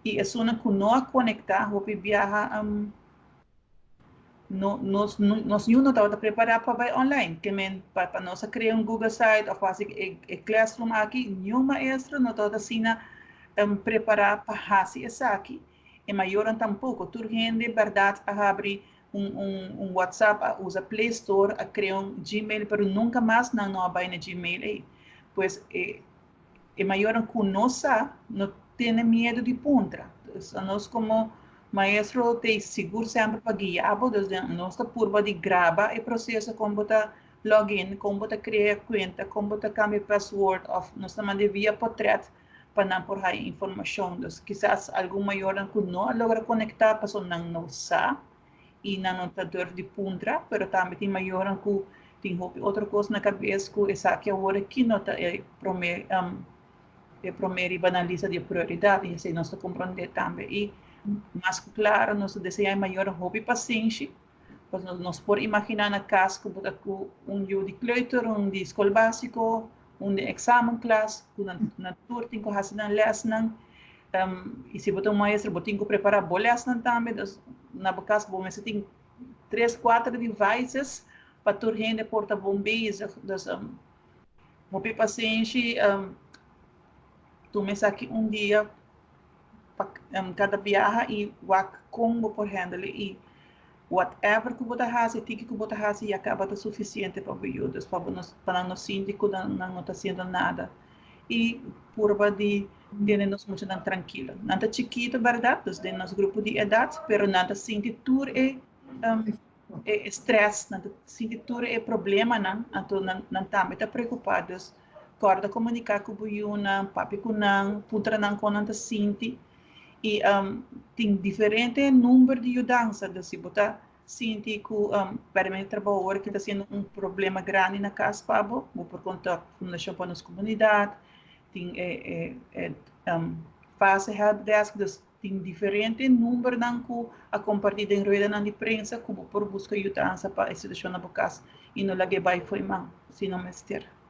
e é só que não conectar, o viaja nós não estamos preparados para ir online, que para nós criar um Google Site ou fazer Classroom aqui, nenhum maestro não está assim preparado para fazer isso aqui. E maior tampouco, tudo gente, verdade, a abrir um WhatsApp, a usa Play Store, a criar um Gmail, mas nunca mais não vai no Gmail aí. Pois, maior que nós não tem medo de puntra. Nós como maestro tem seguro sempre para guiar, desde nossa curva de grava e processo como botar login, como botar criar conta, como botar cambiar password, nós também devia portrait para não por aí informação. Então, quizás algo maior que não logra conectar, para não sabe e não está dor de puntra, mas também tem maior que tem outra coisa na cabeça que essa aqui agora que não está primeiro banaliza de prioridade, e assim nós compreender também. E, mais claro, nós desejamos maior hobby paciência, pois nós podemos imaginar na casa com dia de kleuter, de escola básico, de examen classe, na turma tem que fazer na lesson, e se você é um maestro, você tem que preparar boa lesson também, na casa você tem 3, 4 devices para toda gente porta bombeiros, hobby paciência, tu me aqui dia cada viagem e o como por handle e whatever que você faz, tiki que você faz e acaba de suficiente para ajudas para nós síndico não está sendo nada e por de nos muito tranquilo. Nada chiquito, verdade, desde nosso grupo de idade, pero nada sentir tudo é stress, nada sentir tudo é problema, não, então não também está preocupados. Corda comunicar com o Buyuna, papi com não, putra não com não sinti e tem diferente número de mudanças, se você sente que para mim trabalhar que está sendo problema grande na casa, pabo, por conta da fundação para nossa comunidade, tem fase helpdesk, tem diferente número que a compartilhar em rede na imprensa, como por buscar ajuda para a instituição na casa e não lhe vai foi mal, se não me